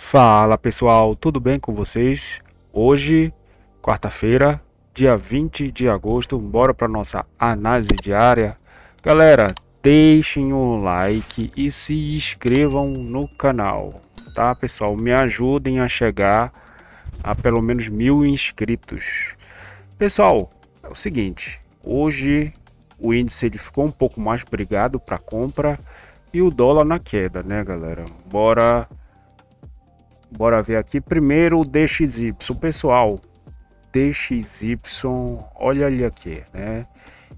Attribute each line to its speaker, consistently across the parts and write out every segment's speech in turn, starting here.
Speaker 1: Fala pessoal, tudo bem com vocês? Hoje, quarta-feira, dia 20 de agosto, bora para nossa análise diária. Galera, deixem um like e se inscrevam no canal, tá pessoal? Me ajudem a chegar a pelo menos 1000 inscritos. Pessoal, é o seguinte, hoje o índice ele ficou um pouco mais brigado para compra e o dólar na queda, né galera? Bora ver aqui primeiro o DXY, pessoal. DXY, olha ali aqui, né?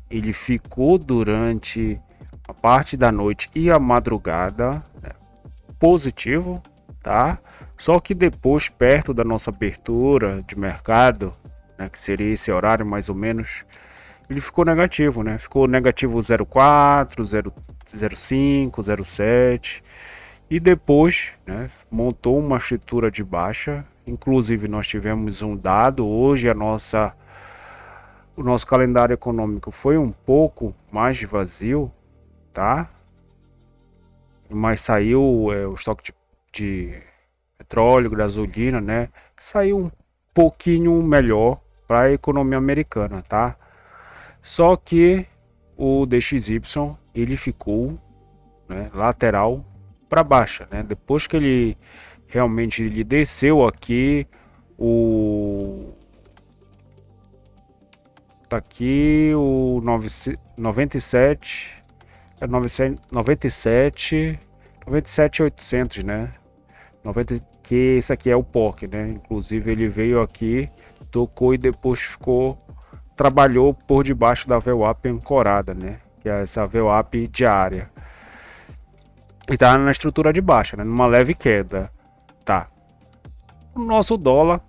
Speaker 1: Ele ficou durante a parte da noite e a madrugada, né, positivo, tá? Só que depois, perto da nossa abertura de mercado, né, que seria esse horário mais ou menos, ele ficou negativo, né? Ficou negativo 0,4, 0,5, 0,7. E depois, né, montou uma estrutura de baixa. Inclusive nós tivemos um dado hoje, o nosso calendário econômico foi um pouco mais vazio, tá? Mas saiu o estoque de petróleo, gasolina, né? Saiu um pouquinho melhor para a economia americana, tá? Só que o DXY ele ficou, né, lateral para baixa, né? Depois que ele realmente ele desceu aqui, o tá aqui o 97 é 97 800, né? 90 que esse aqui é o POC, né? Inclusive ele veio aqui, tocou e depois trabalhou por debaixo da VWAP ancorada, né? Que é essa VWAP diária. E tá na estrutura de baixa, né? Numa leve queda. Tá. O nosso dólar,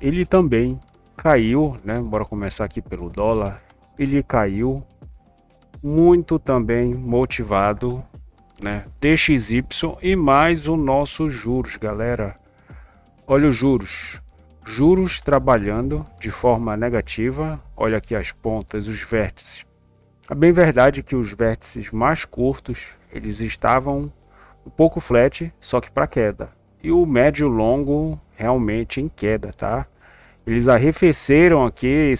Speaker 1: ele também caiu, né? Bora começar aqui pelo dólar. Ele caiu muito também motivado, né? DXY e mais o nosso juros, galera. Olha os juros. Juros trabalhando de forma negativa. Olha aqui as pontas, os vértices. É bem verdade que os vértices mais curtos, eles estavam um pouco flat, só que para queda. E o médio e longo realmente em queda, tá? Eles arrefeceram aqui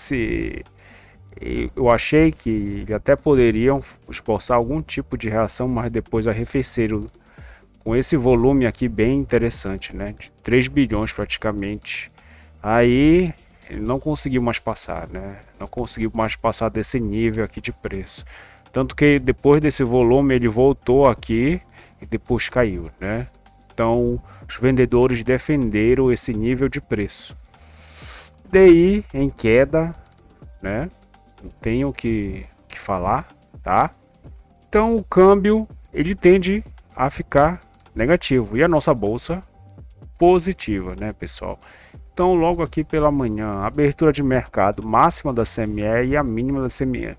Speaker 1: eu achei que até poderiam esforçar algum tipo de reação, mas depois arrefeceram com esse volume aqui bem interessante, né? De 3 bilhões praticamente. Aí ele não conseguiu mais passar, né? Não conseguiu mais passar desse nível aqui de preço. Tanto que depois desse volume ele voltou aqui e depois caiu, né? Então os vendedores defenderam esse nível de preço. DI em queda, né? Não tenho o que falar, tá? Então o câmbio ele tende a ficar negativo e a nossa bolsa positiva, né, pessoal? Então logo aqui pela manhã, abertura de mercado máxima da CME e a mínima da CME.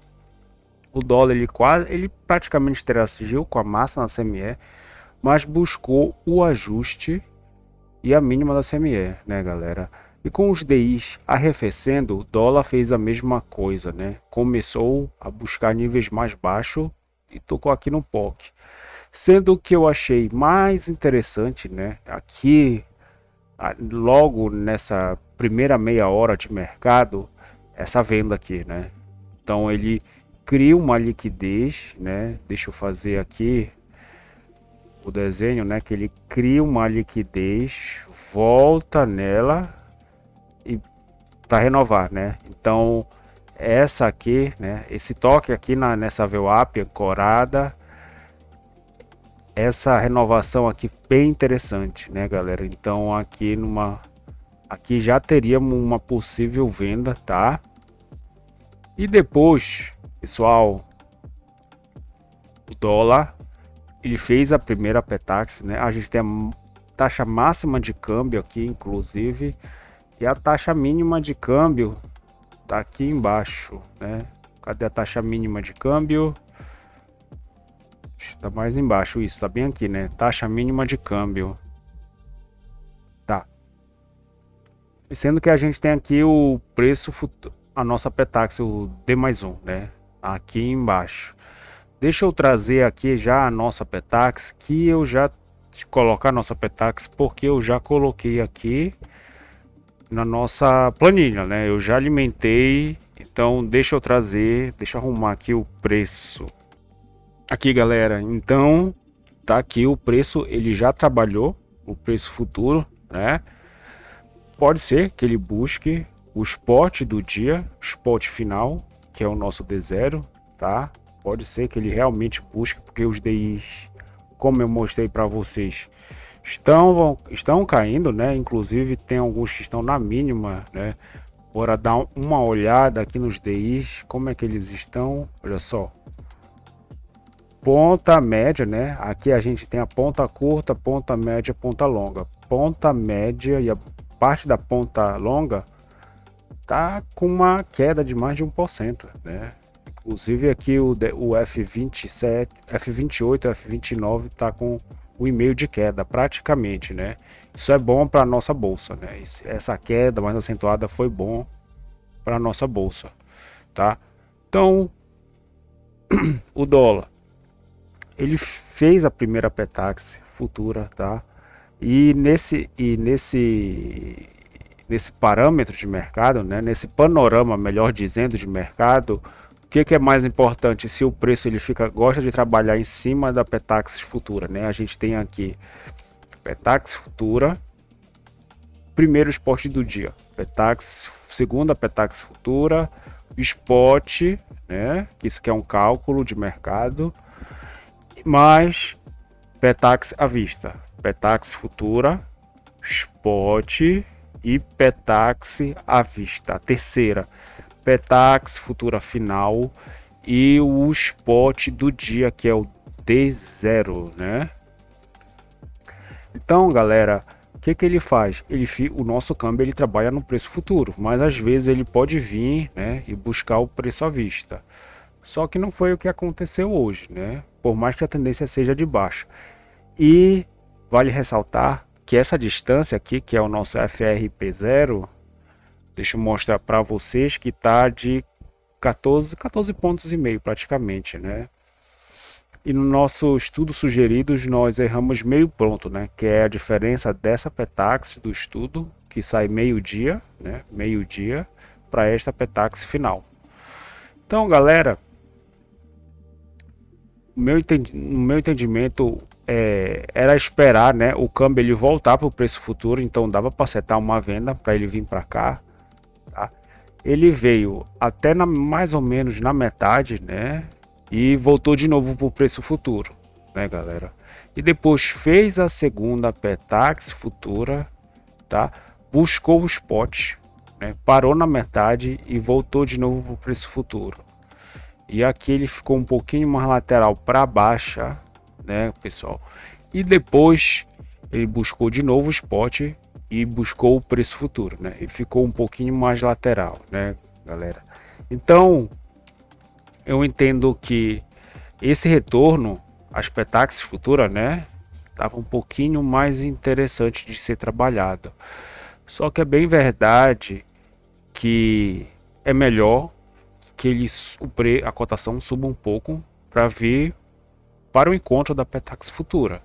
Speaker 1: O dólar ele praticamente interagiu com a máxima da CME, mas buscou o ajuste e a mínima da CME, né, galera? E com os DIs arrefecendo, o dólar fez a mesma coisa, né? Começou a buscar níveis mais baixos e tocou aqui no POC. Sendo que eu achei mais interessante, né? Aqui, logo nessa primeira meia hora de mercado, essa venda aqui, né? Então ele cria uma liquidez, né? Deixa eu fazer aqui o desenho, né? Que ele cria uma liquidez, volta nela e para renovar, né? Então essa aqui, né? Esse toque aqui nessa VWAP ancorada, essa renovação aqui bem interessante, né, galera? Então aqui já teríamos uma possível venda, tá? E depois, pessoal, o dólar ele fez a primeira PETAX, né? A gente tem a taxa máxima de câmbio aqui, inclusive, e a taxa mínima de câmbio tá aqui embaixo, né? Cadê a taxa mínima de câmbio? Tá mais embaixo, isso, tá bem aqui, né? Taxa mínima de câmbio. Tá. Sendo que a gente tem aqui o preço, a nossa PETAX, o D+1, né? Aqui embaixo. Deixa eu trazer aqui já a nossa PETAX, que eu já colocar nossa Petax, porque eu já coloquei aqui na nossa planilha, né? Eu já alimentei, então deixa eu trazer, deixa eu arrumar aqui o preço. Aqui, galera, então tá aqui o preço, ele já trabalhou o preço futuro, né? Pode ser que ele busque o spot do dia, spot final, que é o nosso D0, tá? Pode ser que ele realmente busque, porque os DIs, como eu mostrei para vocês, estão caindo, né? Inclusive tem alguns que estão na mínima, né? Bora dar uma olhada aqui nos DIs, como é que eles estão. Olha só, ponta média, né? Aqui a gente tem a ponta curta, ponta média, ponta longa. Ponta média e a parte da ponta longa tá com uma queda de mais de 1%, né? Inclusive aqui o F27, F28, F29 tá com o e-mail de queda praticamente, né? Isso é bom para nossa bolsa, né? Essa queda mais acentuada foi bom para nossa bolsa, tá? Então, o dólar, ele fez a primeira Petax futura, tá? Nesse parâmetro de mercado, né? Nesse panorama, melhor dizendo, de mercado, o que é mais importante? Se o preço ele gosta de trabalhar em cima da Petax futura, né? A gente tem aqui Petax futura, primeiro spot do dia, Petax, segunda Petax futura, spot, né? Isso que é um cálculo de mercado, mais Petax à vista, Petax futura, spot e Petax à vista. A terceira, Petax futura final e o spot do dia, que é o D0, né? Então, galera, o que ele faz? O nosso câmbio ele trabalha no preço futuro, mas às vezes ele pode vir, né, e buscar o preço à vista. Só que não foi o que aconteceu hoje, né? Por mais que a tendência seja de baixa. E vale ressaltar que essa distância aqui, que é o nosso FRP0, deixa eu mostrar para vocês que está de 14 pontos e meio praticamente, né? E no nosso estudo sugeridos nós erramos meio ponto, né? Que é a diferença dessa Petax do estudo, que sai meio-dia, né? Meio-dia, para esta Petax final. Então, galera, no meu entendimento, era esperar, né, o câmbio ele voltar para o preço futuro, então dava para setar uma venda para ele vir para cá, tá? Ele veio até mais ou menos na metade, né, e voltou de novo para o preço futuro, né, galera? E depois fez a segunda Petax futura, tá? Buscou o spot, né, parou na metade e voltou de novo para o preço futuro. E aqui ele ficou um pouquinho mais lateral para baixa, né, pessoal? E depois ele buscou de novo o spot e buscou o preço futuro, né? E ficou um pouquinho mais lateral, né, galera? Então, eu entendo que esse retorno, as Petax futura, né, tava um pouquinho mais interessante de ser trabalhado. Só que é bem verdade que é melhor que a cotação suba um pouco para vir para o encontro da Petax futura,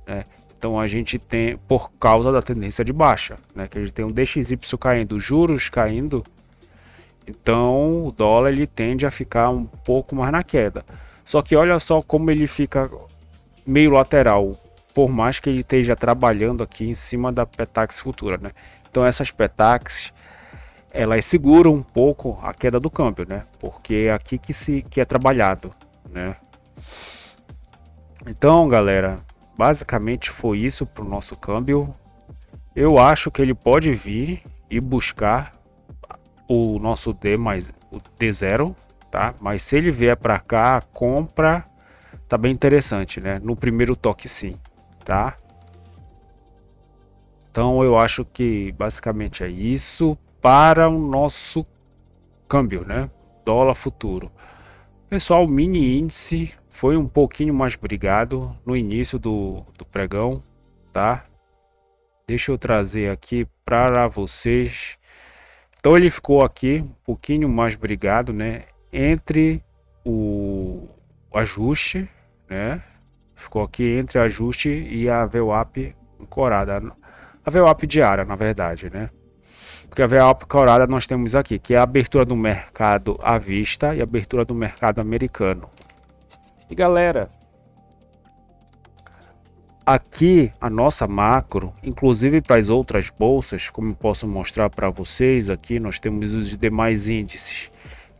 Speaker 1: né? Então a gente tem, por causa da tendência de baixa, né, que a gente tem um DXY caindo, juros caindo, então o dólar ele tende a ficar um pouco mais na queda. Só que olha só como ele fica meio lateral, por mais que ele esteja trabalhando aqui em cima da Petax futura, né? Então essas Petax elas seguram um pouco a queda do câmbio, né? Porque é aqui que é trabalhado, né? Então, galera, basicamente foi isso para o nosso câmbio. Eu acho que ele pode vir e buscar o nosso o D0, tá? Mas se ele vier para cá, a compra tá bem interessante, né? No primeiro toque sim, tá? Então eu acho que basicamente é isso para o nosso câmbio, né? Dólar futuro. Pessoal, o mini índice foi um pouquinho mais brigado no início do pregão, tá? Deixa eu trazer aqui para vocês. Então ele ficou aqui um pouquinho mais brigado, né? Entre o ajuste, né? ficou aqui entre ajuste e a VWAP ancorada, a VWAP diária, na verdade, né? Porque a VWAP ancorada nós temos aqui, que é a abertura do mercado à vista e a abertura do mercado americano. E galera, aqui a nossa macro, inclusive para as outras bolsas, como eu posso mostrar para vocês aqui, nós temos os demais índices.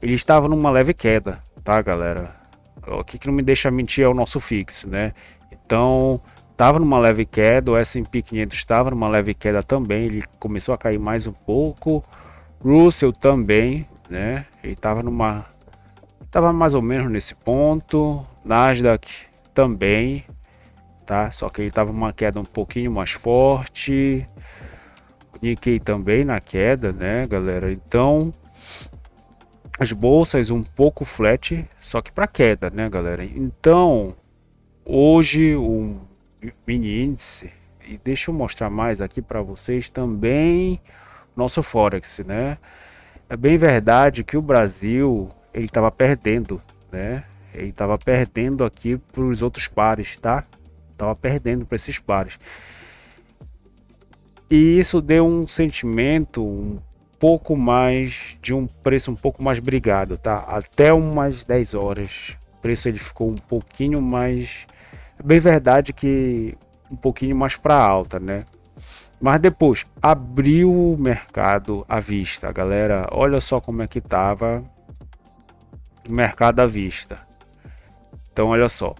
Speaker 1: Ele estava numa leve queda, tá galera? O que não me deixa mentir é o nosso FIX, né? Então, estava numa leve queda, o S&P 500 estava numa leve queda também, ele começou a cair mais um pouco. Russell também, né? Ele estava mais ou menos nesse ponto. Nasdaq também, tá? Só que ele estava uma queda um pouquinho mais forte. Nikkei também na queda, né, galera? Então, as bolsas um pouco flat, só que para queda, né, galera? Então, hoje o mini índice, e deixa eu mostrar mais aqui para vocês também nosso Forex, né? É bem verdade que o Brasil ele estava perdendo, né? Ele estava perdendo aqui para os outros pares, tá? Tava perdendo para esses pares. E isso deu um sentimento um pouco mais de um preço um pouco mais brigado, tá? Até umas 10 horas. O preço ele ficou um pouquinho mais, é bem verdade que um pouquinho mais para alta, né? Mas depois abriu o mercado à vista, galera. Olha só como é que tava o mercado à vista. Então olha só,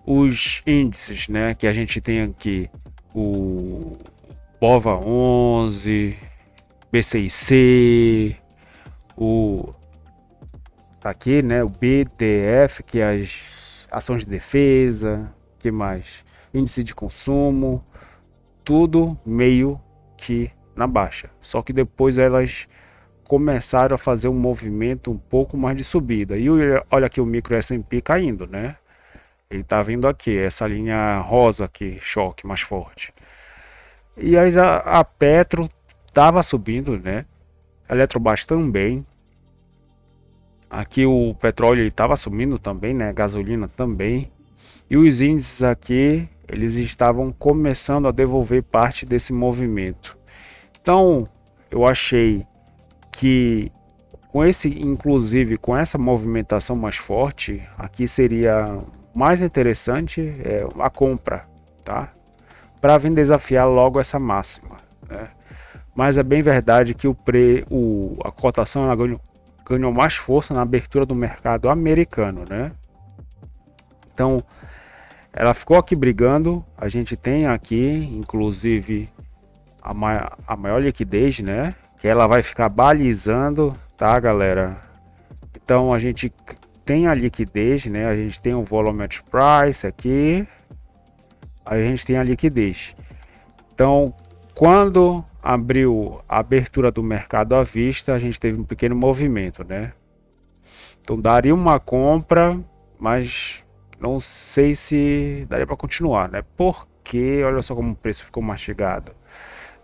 Speaker 1: os índices, né, que a gente tem aqui, o BOVA11, B6C, o tá aqui, né, o BDF, que é as ações de defesa, que mais? Índice de consumo, tudo meio que na baixa. Só que depois elas começaram a fazer um movimento um pouco mais de subida. E olha aqui o micro S&P caindo, né? Ele tá vindo aqui, essa linha rosa aqui, choque mais forte. E aí a Petro tava subindo, né? A Eletrobras também. Aqui o petróleo ele tava subindo também, né? Gasolina também. E os índices aqui, eles estavam começando a devolver parte desse movimento. Então, eu achei que com esse, inclusive com essa movimentação mais forte, aqui seria mais interessante a compra, tá? Para vir desafiar logo essa máxima, né? Mas é bem verdade que a cotação ela ganhou mais força na abertura do mercado americano, né? Então, ela ficou aqui brigando. A gente tem aqui, inclusive, a maior liquidez, né? Que ela vai ficar balizando, tá, galera? Então, a gente tem a liquidez, né? A gente tem o volumetric price aqui. A gente tem a liquidez. Então, quando abriu a abertura do mercado à vista, a gente teve um pequeno movimento, né? Então, daria uma compra, mas não sei se daria para continuar, né? Porque olha só como o preço ficou mastigado.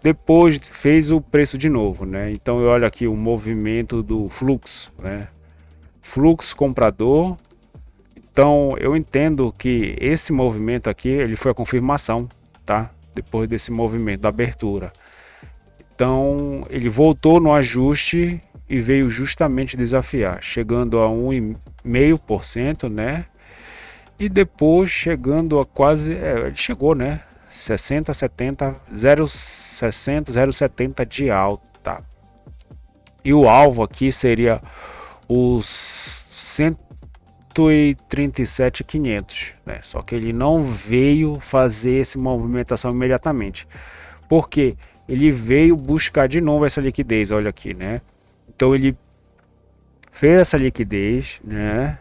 Speaker 1: Depois fez o preço de novo, né? Então, olha aqui o movimento do fluxo, né? Fluxo comprador. Então eu entendo que esse movimento aqui ele foi a confirmação, tá? Depois desse movimento da abertura. Então ele voltou no ajuste e veio justamente desafiar, chegando a 1,5%, né? E depois chegando a quase, ele chegou, né? 60, 70, 0,60, 0,70 de alta. E o alvo aqui seria os 137.500, né? Só que ele não veio fazer essa movimentação imediatamente, porque ele veio buscar de novo essa liquidez, olha aqui, né? Então ele fez essa liquidez, né?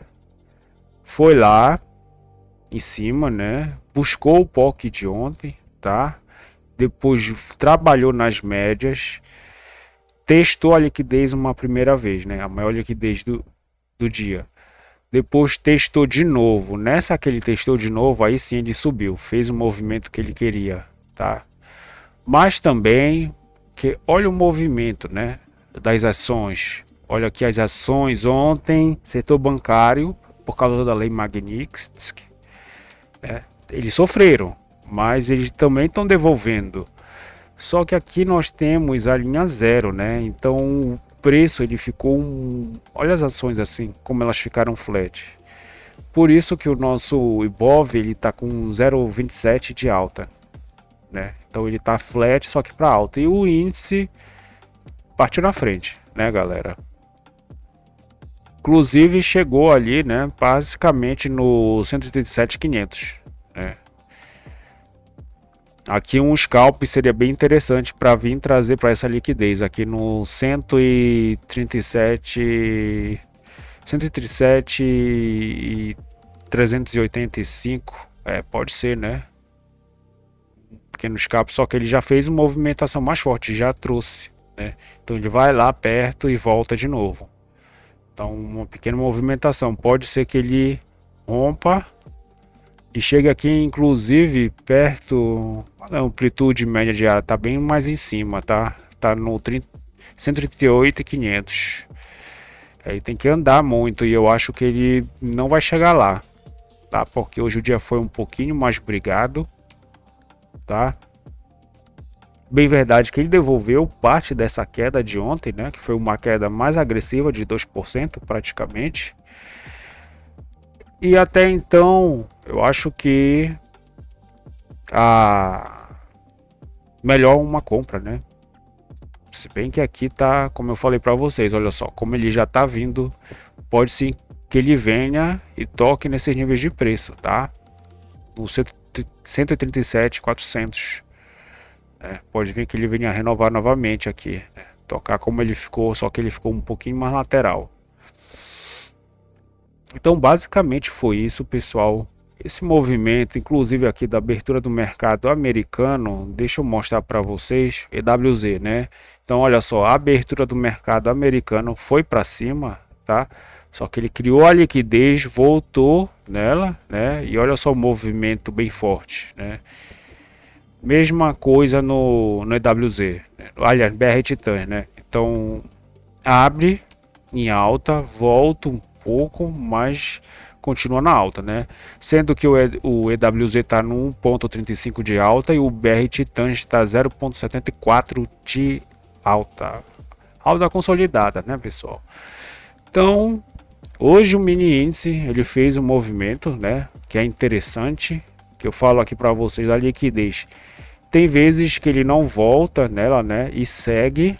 Speaker 1: Foi lá em cima, né? Buscou o POC de ontem, tá? Depois trabalhou nas médias, testou a liquidez uma primeira vez, né? A maior liquidez do dia. Depois testou de novo. Nessa que ele testou de novo, aí sim ele subiu, fez o movimento que ele queria, tá? Mas também que olha o movimento, né, das ações. Olha aqui as ações ontem, setor bancário, por causa da lei Magnitsky, né? Eles sofreram, mas eles também estão devolvendo. Só que aqui nós temos a linha zero, né? Então o preço ele ficou olha as ações assim, como elas ficaram flat. Por isso que o nosso Ibov ele tá com 0,27 de alta, né? Então ele tá flat, só que para alta. E o índice partiu na frente, né, galera? Inclusive chegou ali, né, basicamente no 137.500, né? Aqui um scalp seria bem interessante para vir trazer para essa liquidez aqui no 137 e 385, pode ser, né? Pequeno scalp, só que ele já fez uma movimentação mais forte, já trouxe, né? Então ele vai lá perto e volta de novo. Então uma pequena movimentação, pode ser que ele rompa e chega aqui, inclusive, perto. A amplitude média de ar tá bem mais em cima, tá? Tá no 138.500. Aí tem que andar muito e eu acho que ele não vai chegar lá, tá? Porque hoje o dia foi um pouquinho mais brigado, tá? Bem verdade que ele devolveu parte dessa queda de ontem, né? Que foi uma queda mais agressiva de 2% praticamente. E até então, eu acho que melhor uma compra, né? Se bem que aqui tá, como eu falei para vocês, olha só, como ele já tá vindo, pode sim que ele venha e toque nesses níveis de preço, tá? No 137.400. Pode vir que ele venha renovar novamente aqui, né? Tocar como ele ficou, só que ele ficou um pouquinho mais lateral. Então basicamente foi isso, pessoal. Esse movimento, inclusive aqui da abertura do mercado americano, deixa eu mostrar para vocês, EWZ, né? Então olha só, a abertura do mercado americano foi para cima, tá? Só que ele criou a liquidez, voltou nela, né? E olha só o movimento bem forte, né? Mesma coisa no EWZ, né? Aliás, BR Titan, né? Então abre em alta, volta um pouco, mas continua na alta, né? Sendo que o EWZ está no 1,35 de alta e o BR Titan está 0,74 de alta. Alta consolidada, né, pessoal? Então, hoje o mini índice ele fez um movimento, né, que é interessante, que eu falo aqui para vocês da liquidez. Tem vezes que ele não volta nela, né, e segue,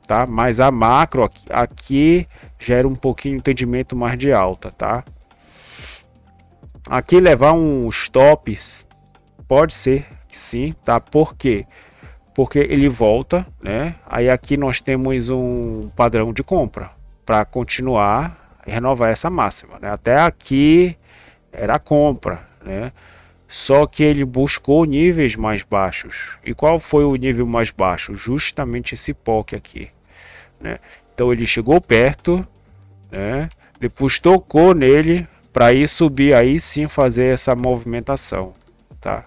Speaker 1: tá? Mas a macro aqui gera um pouquinho de entendimento mais de alta, tá? Aqui levar um stop pode ser que sim, tá? Por quê? Porque ele volta, né? Aí aqui nós temos um padrão de compra para continuar e renovar essa máxima, né? Até aqui era compra, né? Só que ele buscou níveis mais baixos. E qual foi o nível mais baixo? Justamente esse POC aqui, né? Então ele chegou perto, né? Depois tocou nele para ir subir, aí sim fazer essa movimentação, tá?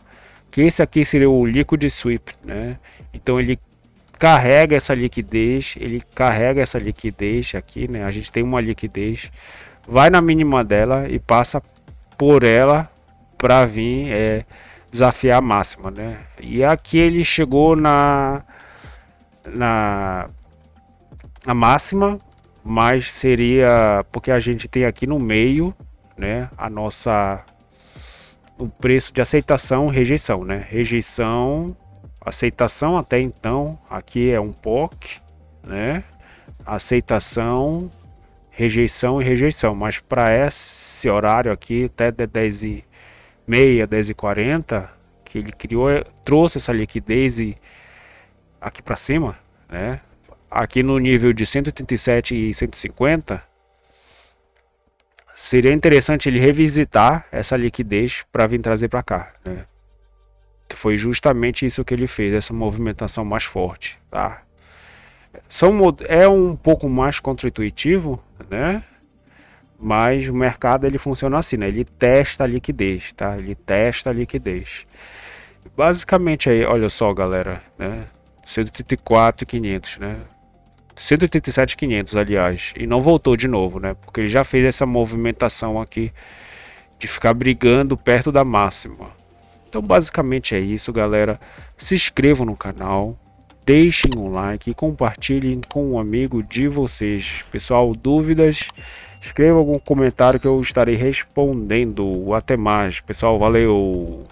Speaker 1: Que esse aqui seria o liquid sweep, né? Então ele carrega essa liquidez, aqui, né? A gente tem uma liquidez, vai na mínima dela e passa por ela para vir desafiar a máxima, né? E aqui ele chegou na máxima, mas seria porque a gente tem aqui no meio, né, o preço de aceitação, rejeição, né? Rejeição, aceitação até então, aqui é um POC, né? Aceitação, rejeição e rejeição, mas para esse horário aqui até 10h30, 10h40, que ele criou, trouxe essa liquidez aqui para cima, né? Aqui no nível de 187 e 150, seria interessante ele revisitar essa liquidez para vir trazer para cá, né? Foi justamente isso que ele fez, essa movimentação mais forte, tá? É um pouco mais contra-intuitivo, né? Mas o mercado ele funciona assim, né? Ele testa a liquidez, tá? Ele testa a liquidez. Basicamente aí, olha só, galera, né? 184.500, né? 187.500, aliás, e não voltou de novo, né? Porque ele já fez essa movimentação aqui de ficar brigando perto da máxima. Então basicamente é isso, galera. Se inscrevam no canal, deixem um like e compartilhem com um amigo de vocês. Pessoal, dúvidas, escreva algum comentário que eu estarei respondendo. Até mais, pessoal, valeu!